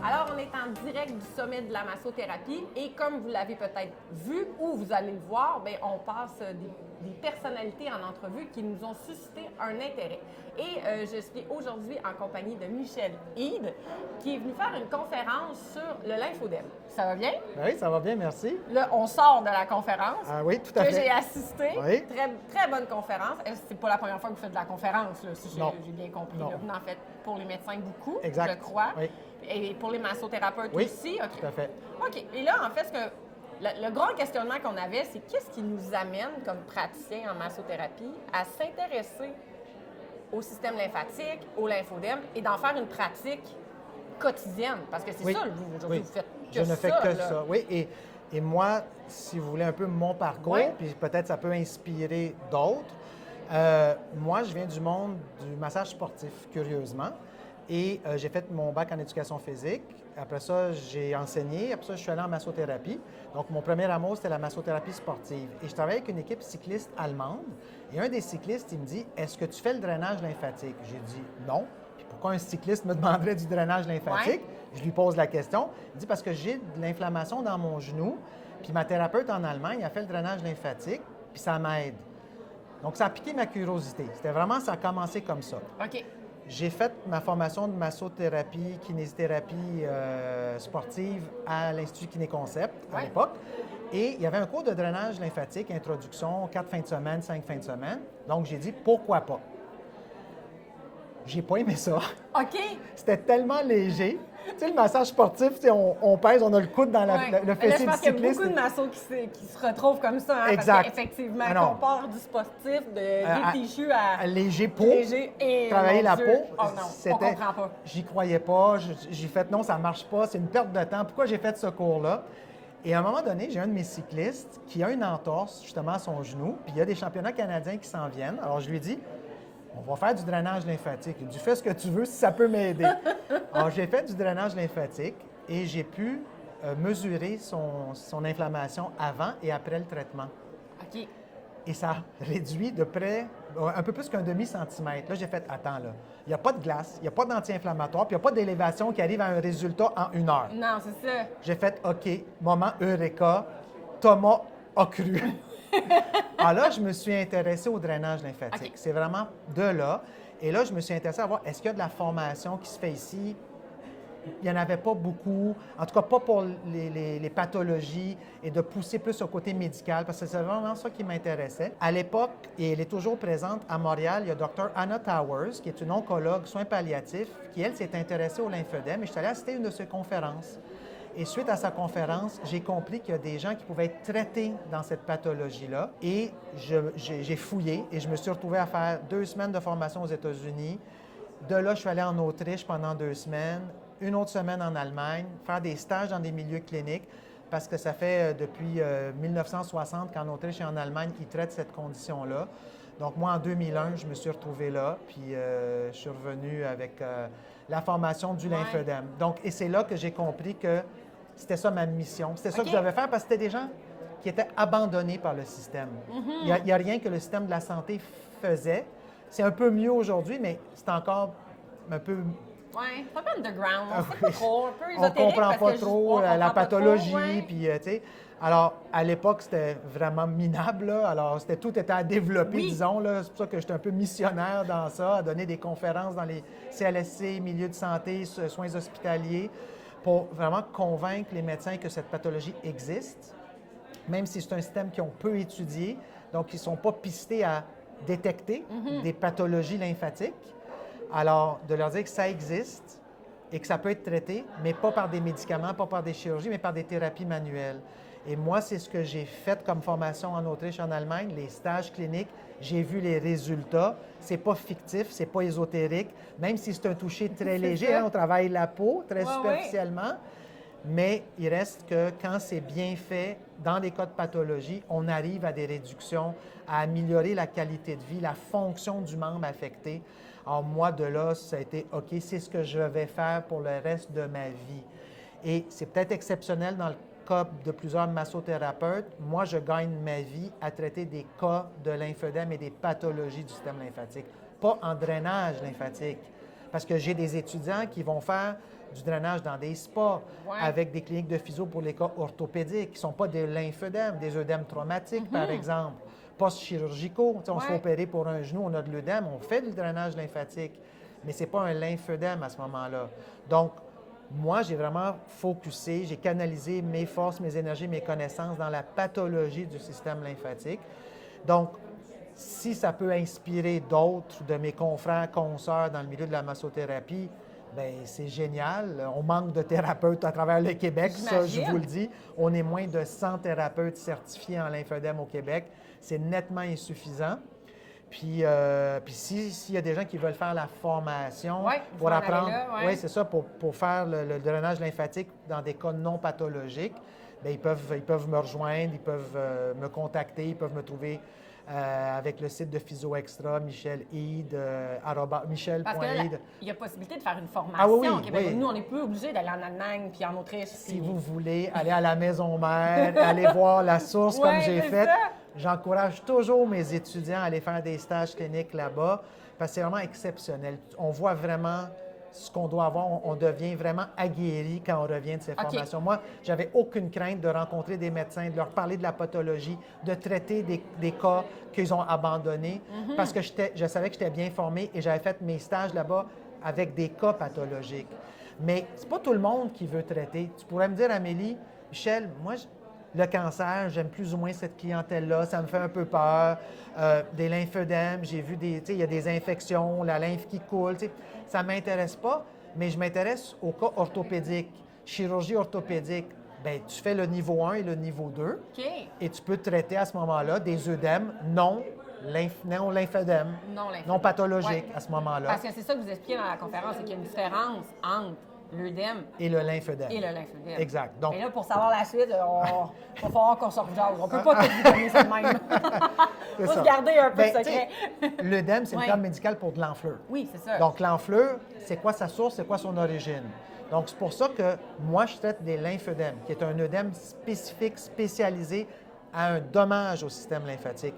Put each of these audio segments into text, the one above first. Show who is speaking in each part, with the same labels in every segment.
Speaker 1: Alors, on est en direct du sommet de la massothérapie et comme vous l'avez peut-être vu ou vous allez le voir, bien, on passe des personnalités en entrevue qui nous ont suscité un intérêt. Et je suis aujourd'hui en compagnie de Michel Hyde qui est venu faire une conférence sur le lymphodème. Ça va bien?
Speaker 2: Oui, ça va bien, merci.
Speaker 1: Là, on sort de la conférence
Speaker 2: Oui, tout à
Speaker 1: que
Speaker 2: fait.
Speaker 1: j'ai assistée.
Speaker 2: Oui.
Speaker 1: Très, très bonne conférence. C'est pas la première fois que vous faites de la conférence, là, si j'ai bien compris.
Speaker 2: Non.
Speaker 1: Là. Vous en faites pour les médecins beaucoup,
Speaker 2: Exact.
Speaker 1: je crois.
Speaker 2: Oui.
Speaker 1: Et pour les massothérapeutes
Speaker 2: Oui,
Speaker 1: aussi. OK.
Speaker 2: tout à fait.
Speaker 1: OK. Et là, en fait, le grand questionnement qu'on avait, c'est qu'est-ce qui nous amène, comme praticiens en massothérapie, à s'intéresser au système lymphatique, au lymphodème, et d'en faire une pratique quotidienne? Parce que c'est
Speaker 2: Oui.
Speaker 1: ça, vous, aujourd'hui, vous faites que
Speaker 2: Je ne fais que
Speaker 1: là.
Speaker 2: ça. Oui, et moi, si vous voulez un peu mon parcours,
Speaker 1: Oui.
Speaker 2: puis peut-être ça peut inspirer d'autres, moi, je viens du monde du massage sportif, curieusement. Et j'ai fait mon bac en éducation physique. Après ça, j'ai enseigné. Après ça, je suis allé en massothérapie. Donc, mon premier amour, c'était la massothérapie sportive. Et je travaillais avec une équipe cycliste allemande. Et un des cyclistes, il me dit, est-ce que tu fais le drainage lymphatique? J'ai dit non. Puis pourquoi un cycliste me demanderait du drainage lymphatique?
Speaker 1: Ouais.
Speaker 2: Je lui pose la question. Il dit, parce que j'ai de l'inflammation dans mon genou. Puis ma thérapeute en Allemagne a fait le drainage lymphatique. Puis ça m'aide. Donc, ça a piqué ma curiosité. C'était vraiment, ça a commencé comme ça.
Speaker 1: OK.
Speaker 2: J'ai fait ma formation de massothérapie, kinésithérapie sportive à l'Institut Kinéconcept à
Speaker 1: Ouais.
Speaker 2: l'époque. Et il y avait un cours de drainage lymphatique, introduction, 4 fins de semaine, 5 fins de semaine. Donc, j'ai dit, pourquoi pas? J'ai pas aimé ça.
Speaker 1: OK.
Speaker 2: C'était tellement léger. Tu sais, le massage sportif, tu sais, on pèse, on a le coude dans
Speaker 1: Ouais.
Speaker 2: le
Speaker 1: Mais là,
Speaker 2: fessier
Speaker 1: je
Speaker 2: du
Speaker 1: pense qu'il y a
Speaker 2: cycliste.
Speaker 1: beaucoup de massos qui se retrouvent comme ça. Hein,
Speaker 2: Exact.
Speaker 1: Parce qu'effectivement,
Speaker 2: Ah non.
Speaker 1: on part du sportif, des tissus à
Speaker 2: léger peau,
Speaker 1: léger et
Speaker 2: travailler
Speaker 1: mon
Speaker 2: la
Speaker 1: Dieu,
Speaker 2: peau,
Speaker 1: oh non, on comprend pas.
Speaker 2: J'y croyais pas, j'ai fait non, ça marche pas, c'est une perte de temps. Pourquoi j'ai fait ce cours-là? Et à un moment donné, j'ai un de mes cyclistes qui a une entorse justement à son genou, puis il y a des championnats canadiens qui s'en viennent. Alors je lui dis, on va faire du drainage lymphatique. Il dit, fais ce que tu veux si ça peut m'aider. Alors j'ai fait du drainage lymphatique et j'ai pu mesurer son inflammation avant et après le traitement.
Speaker 1: OK.
Speaker 2: Et ça réduit de près, un peu plus qu'un demi-centimètre. Là, j'ai fait, attends, là, il n'y a pas de glace, il n'y a pas d'anti-inflammatoire, puis il n'y a pas d'élévation qui arrive à un résultat en 1 heure.
Speaker 1: Non, c'est ça.
Speaker 2: J'ai fait, OK, moment Eureka, Thomas a cru. Alors là, je me suis intéressé au drainage lymphatique.
Speaker 1: OK.
Speaker 2: C'est vraiment de là. Et là, je me suis intéressé à voir, est-ce qu'il y a de la formation qui se fait ici? Il n'y en avait pas beaucoup, en tout cas pas pour les pathologies et de pousser plus au côté médical, parce que c'est vraiment ça qui m'intéressait. À l'époque, et elle est toujours présente à Montréal, il y a Dr. Anna Towers, qui est une oncologue soins palliatifs, qui, elle, s'est intéressée au lymphodème, et je suis allé assister à une de ses conférences. Et suite à sa conférence, j'ai compris qu'il y a des gens qui pouvaient être traités dans cette pathologie-là. Et j'ai fouillé et je me suis retrouvé à faire 2 semaines de formation aux États-Unis. De là, je suis allé en Autriche pendant 2 semaines, une autre semaine en Allemagne, faire des stages dans des milieux cliniques, parce que ça fait depuis 1960 qu'en Autriche et en Allemagne, ils traitent cette condition-là. Donc moi, en 2001, je me suis retrouvé là, puis je suis revenu avec la formation du lymphodème. Donc, et c'est là que j'ai compris que c'était ça ma mission. C'était ça
Speaker 1: OK.
Speaker 2: que je devais faire parce que c'était des gens qui étaient abandonnés par le système. Il n'y a rien que le système de la santé faisait. C'est un peu mieux aujourd'hui, mais c'est encore un peu...
Speaker 1: Oui, c'est un peu underground. On
Speaker 2: Ah
Speaker 1: sait
Speaker 2: oui.
Speaker 1: pas trop, un peu
Speaker 2: On
Speaker 1: ésotérique.
Speaker 2: comprend
Speaker 1: parce
Speaker 2: pas
Speaker 1: que
Speaker 2: trop
Speaker 1: on
Speaker 2: la
Speaker 1: comprend pas
Speaker 2: pathologie,
Speaker 1: trop, ouais.
Speaker 2: puis tu sais. Alors, à l'époque, c'était vraiment minable, là. Alors, tout était à développer,
Speaker 1: Oui.
Speaker 2: disons, là. C'est pour ça que j'étais un peu missionnaire dans ça, à donner des conférences dans les CLSC, milieux de santé, soins hospitaliers, pour vraiment convaincre les médecins que cette pathologie existe, même si c'est un système qu'ils ont peu étudié, donc ils ne sont pas pistés à détecter des pathologies lymphatiques. Alors, de leur dire que ça existe et que ça peut être traité, mais pas par des médicaments, pas par des chirurgies, mais par des thérapies manuelles. Et moi, c'est ce que j'ai fait comme formation en Autriche, en Allemagne, les stages cliniques. J'ai vu les résultats. C'est pas fictif, c'est pas ésotérique, même si c'est un toucher très léger.
Speaker 1: ça.
Speaker 2: Hein, on travaille la peau très
Speaker 1: Ouais,
Speaker 2: superficiellement. Mais il reste que quand c'est bien fait, dans des cas de pathologie, on arrive à des réductions, à améliorer la qualité de vie, la fonction du membre affecté. Alors moi, de là, ça a été, OK, c'est ce que je vais faire pour le reste de ma vie. Et c'est peut-être exceptionnel dans le cas de plusieurs massothérapeutes. Moi, je gagne ma vie à traiter des cas de lymphœdème et des pathologies du système lymphatique, pas en drainage lymphatique. Parce que j'ai des étudiants qui vont faire du drainage dans des spas, avec des cliniques de physio pour les cas orthopédiques, qui ne sont pas des lymphœdèmes, des œdèmes traumatiques, par exemple, post-chirurgicaux. On se fait opérer pour un genou, on a de l'œdème, on fait du drainage lymphatique, mais ce n'est pas un lymphœdème à ce moment-là. Donc, moi, j'ai vraiment focusé, j'ai canalisé mes forces, mes énergies, mes connaissances dans la pathologie du système lymphatique. Donc, si ça peut inspirer d'autres de mes confrères, consoeurs dans le milieu de la massothérapie, bien, c'est génial. On manque de thérapeutes à travers le Québec, ça, je vous le dis. On est moins de 100 thérapeutes certifiés en lymphœdème au Québec. C'est nettement insuffisant. Puis s'il y a des gens qui veulent faire la formation pour apprendre, c'est ça, pour faire le drainage lymphatique dans des cas non pathologiques, bien, ils peuvent me rejoindre, ils peuvent me contacter, ils peuvent me trouver avec le site de Physio Extra, Michel Hide, Michel.Hide.
Speaker 1: Parce qu'il y a possibilité de faire une formation au Québec. Nous, on n'est plus obligés d'aller en Allemagne puis en Autriche.
Speaker 2: Si vous voulez aller à la maison mère, aller voir la source comme j'ai fait, j'encourage toujours mes étudiants à aller faire des stages cliniques là-bas parce que c'est vraiment exceptionnel. On voit vraiment ce qu'on doit avoir. On devient vraiment aguerri quand on revient de ces formations. Moi, j'avais aucune crainte de rencontrer des médecins, de leur parler de la pathologie, de traiter des cas qu'ils ont abandonnés parce que je savais que j'étais bien formé et j'avais fait mes stages là-bas avec des cas pathologiques. Mais c'est pas tout le monde qui veut traiter. Tu pourrais me dire, Amélie, Michel, moi, le cancer, j'aime plus ou moins cette clientèle-là, ça me fait un peu peur. Des lymphœdèmes, j'ai vu il y a des infections, la lymphe qui coule. Ça ne m'intéresse pas, mais je m'intéresse au cas orthopédique, chirurgie orthopédique. Bien, tu fais le niveau 1 et le niveau 2 et tu peux traiter à ce moment-là des œdèmes non lymphœdèmes, non pathologiques à ce moment-là.
Speaker 1: Parce que c'est ça que vous expliquez dans la conférence, c'est qu'il y a une différence entre l'œdème
Speaker 2: et le lymphœdème. Exact. Donc,
Speaker 1: mais là, pour savoir la suite, il va falloir qu'on sorte jase. On ne peut pas tout vous donner ça de même. Il faut se garder un peu de secret.
Speaker 2: L'œdème, c'est le terme médical pour de l'enflure.
Speaker 1: Oui, c'est ça.
Speaker 2: Donc, l'enflure, c'est quoi sa source, c'est quoi son origine? Donc, c'est pour ça que moi, je traite des lymphœdèmes, qui est un œdème spécifique, spécialisé à un dommage au système lymphatique.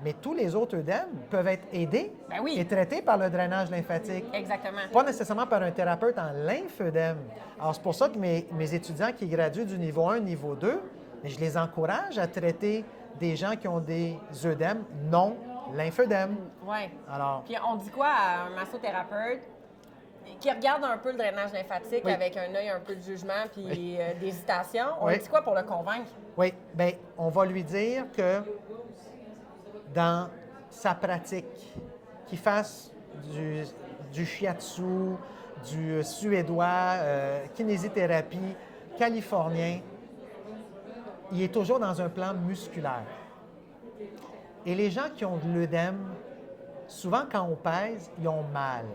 Speaker 2: Mais tous les autres œdèmes peuvent être aidés et traités par le drainage lymphatique.
Speaker 1: Exactement.
Speaker 2: Pas nécessairement par un thérapeute en lymphœdème. Alors, c'est pour ça que mes étudiants qui graduent du niveau 1, niveau 2, je les encourage à traiter des gens qui ont des œdèmes non lymphœdèmes.
Speaker 1: Oui.
Speaker 2: Alors.
Speaker 1: Puis on dit quoi à un massothérapeute qui regarde un peu le drainage lymphatique avec un œil un peu de jugement puis d'hésitation? On dit quoi pour le convaincre?
Speaker 2: Oui. Bien, on va lui dire que dans sa pratique, qu'il fasse du shiatsu, du suédois, kinésithérapie, californien, il est toujours dans un plan musculaire. Et les gens qui ont de l'œdème, souvent quand on pèse, ils ont mal.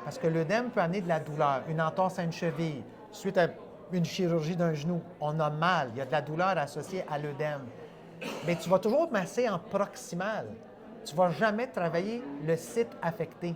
Speaker 2: Parce que l'œdème peut amener de la douleur, une entorse à une cheville, suite à une chirurgie d'un genou, on a mal, il y a de la douleur associée à l'œdème. Mais tu vas toujours masser en proximal. Tu ne vas jamais travailler le site affecté.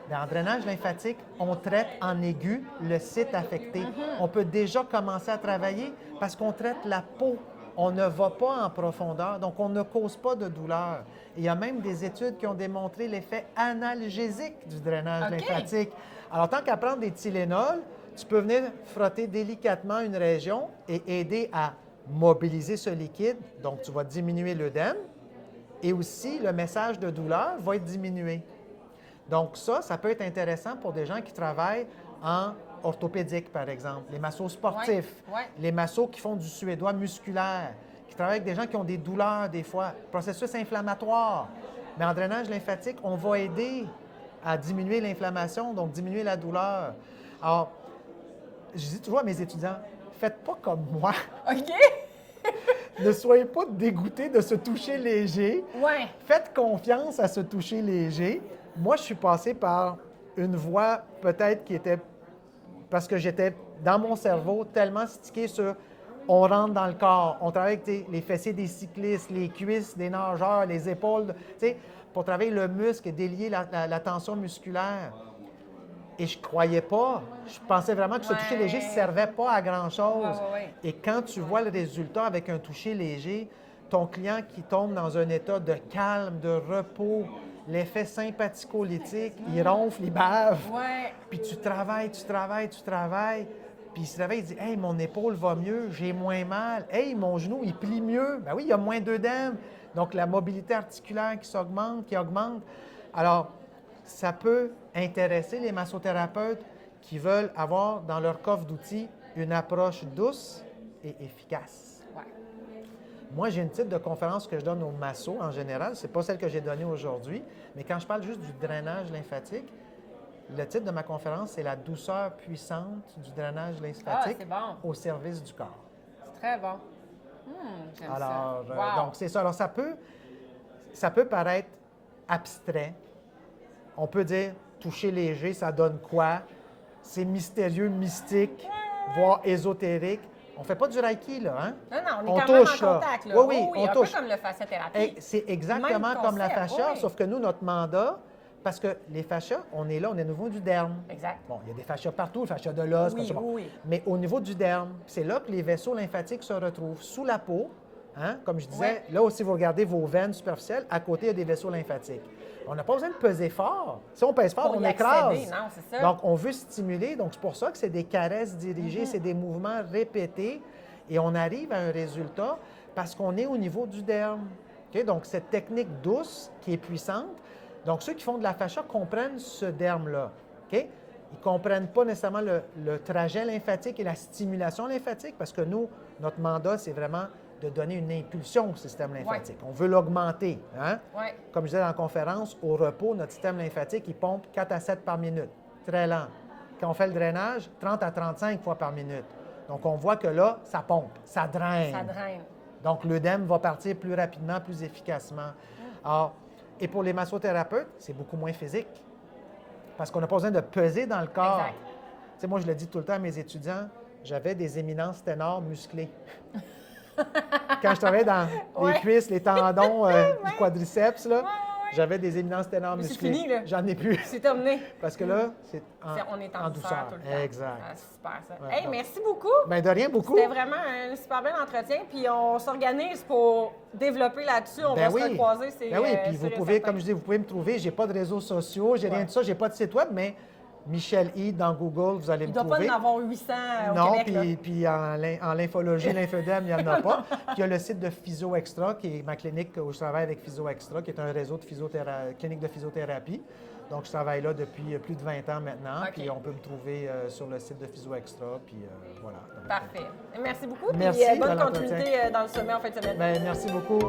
Speaker 2: Dans le drainage lymphatique, on traite en aigu le site affecté. On peut déjà commencer à travailler parce qu'on traite la peau. On ne va pas en profondeur, donc on ne cause pas de douleur. Il y a même des études qui ont démontré l'effet analgésique du drainage lymphatique. Alors, tant qu'à prendre des Tylenol, tu peux venir frotter délicatement une région et aider à mobiliser ce liquide, donc tu vas diminuer l'œdème, et aussi le message de douleur va être diminué. Donc ça peut être intéressant pour des gens qui travaillent en orthopédique, par exemple, les massos sportifs, les massos qui font du suédois musculaire, qui travaillent avec des gens qui ont des douleurs des fois, processus inflammatoire. Mais en drainage lymphatique, on va aider à diminuer l'inflammation, donc diminuer la douleur. Alors, je dis toujours à mes étudiants, faites pas comme moi.
Speaker 1: OK.
Speaker 2: Ne soyez pas dégoûtés de se toucher léger. Faites confiance à se toucher léger. Moi, je suis passé par une voie peut-être qui était... Parce que j'étais dans mon cerveau tellement stické sur on rentre dans le corps, on travaille avec les fessiers des cyclistes, les cuisses des nageurs, les épaules, pour travailler le muscle et délier la tension musculaire. Et je ne croyais pas. Je pensais vraiment que ce toucher léger ne servait pas à grand-chose. Et quand tu vois le résultat avec un toucher léger, ton client qui tombe dans un état de calme, de repos, l'effet sympathico-lytique, il ronfle, il bave.
Speaker 1: Ouais.
Speaker 2: Puis tu travailles. Puis il se réveille, il dit « Hey, mon épaule va mieux, j'ai moins mal. Hey, mon genou, il plie mieux. » Ben oui, il y a moins d'œdème. Donc, la mobilité articulaire qui augmente. Alors, ça peut intéresser les massothérapeutes qui veulent avoir dans leur coffre d'outils une approche douce et efficace.
Speaker 1: Ouais.
Speaker 2: Moi, j'ai une type de conférence que je donne aux massos en général. Ce n'est pas celle que j'ai donnée aujourd'hui, mais quand je parle juste du drainage lymphatique, le titre de ma conférence, c'est « La douceur puissante du drainage lymphatique au service du corps ».
Speaker 1: C'est très bon. J'aime
Speaker 2: Alors,
Speaker 1: ça. Wow.
Speaker 2: donc c'est ça. Alors, ça peut paraître abstrait. On peut dire toucher léger, ça donne quoi? C'est mystérieux, mystique, voire ésotérique. On ne fait pas du Reiki, là, hein?
Speaker 1: Non, on est quand même en contact, là.
Speaker 2: Oui, on
Speaker 1: un
Speaker 2: touche.
Speaker 1: Peu comme le fasciathérapie.
Speaker 2: C'est exactement comme la fascia,
Speaker 1: oui.
Speaker 2: sauf que nous, notre mandat, parce que les fascias, on est au niveau du derme.
Speaker 1: Exact.
Speaker 2: Bon, il y a des fascias partout, le fascia de l'os,
Speaker 1: oui.
Speaker 2: Mais au niveau du derme, c'est là que les vaisseaux lymphatiques se retrouvent, sous la peau. Hein? Comme je disais, là aussi, vous regardez vos veines superficielles, à côté, il y a des vaisseaux lymphatiques. On n'a pas besoin de peser fort. Si on pèse fort, on écrase.
Speaker 1: Non, c'est ça.
Speaker 2: Donc, on veut stimuler. Donc, c'est pour ça que c'est des caresses dirigées, c'est des mouvements répétés. Et on arrive à un résultat parce qu'on est au niveau du derme. Okay? Donc, cette technique douce qui est puissante. Donc, ceux qui font de la fascia comprennent ce derme-là. Okay? Ils ne comprennent pas nécessairement le trajet lymphatique et la stimulation lymphatique parce que nous, notre mandat, c'est vraiment de donner une impulsion au système lymphatique. On veut l'augmenter. Hein? Comme je disais dans la conférence, au repos, notre système lymphatique, il pompe 4 à 7 par minute. Très lent. Quand on fait le drainage, 30 à 35 fois par minute. Donc, on voit que là, ça pompe, ça draine.
Speaker 1: Ça draine.
Speaker 2: Donc, l'œdème va partir plus rapidement, plus efficacement. Alors, et pour les massothérapeutes, c'est beaucoup moins physique. Parce qu'on n'a pas besoin de peser dans le corps.
Speaker 1: Exact.
Speaker 2: Tu sais, moi, je le dis tout le temps à mes étudiants, j'avais des éminences ténors musclées. Quand je travaillais dans les cuisses, les tendons, du quadriceps, là, j'avais des éminences ténors musclées.
Speaker 1: C'est fini, là.
Speaker 2: J'en ai plus.
Speaker 1: C'est terminé.
Speaker 2: Parce que là, c'est
Speaker 1: on est en douceur tout le temps.
Speaker 2: Exact.
Speaker 1: C'est super, ça.
Speaker 2: Ouais, donc.
Speaker 1: Merci beaucoup.
Speaker 2: Bien, de rien, beaucoup.
Speaker 1: C'était vraiment un super bel entretien. Puis on s'organise pour développer là-dessus. On va se recroiser.
Speaker 2: Ben oui, puis vous pouvez, comme je dis, vous pouvez me trouver. J'ai pas de réseaux sociaux, j'ai rien de ça, j'ai pas de site web, mais Michel Hyde dans Google, vous allez me trouver.
Speaker 1: Il ne doit pas en avoir 800 au Québec.
Speaker 2: Non, puis en lymphologie, lymphœdème, il n'y en a pas. Puis il y a le site de Physio Extra, qui est ma clinique où je travaille avec Physio Extra, qui est un réseau de clinique de physiothérapie. Donc, je travaille là depuis plus de 20 ans maintenant.
Speaker 1: Okay.
Speaker 2: Puis on peut me trouver sur le site de Physio Extra. Puis voilà.
Speaker 1: Parfait. Merci beaucoup.
Speaker 2: Merci.
Speaker 1: Puis bonne continuité dans le sommet en fin de semaine.
Speaker 2: Bien, merci beaucoup.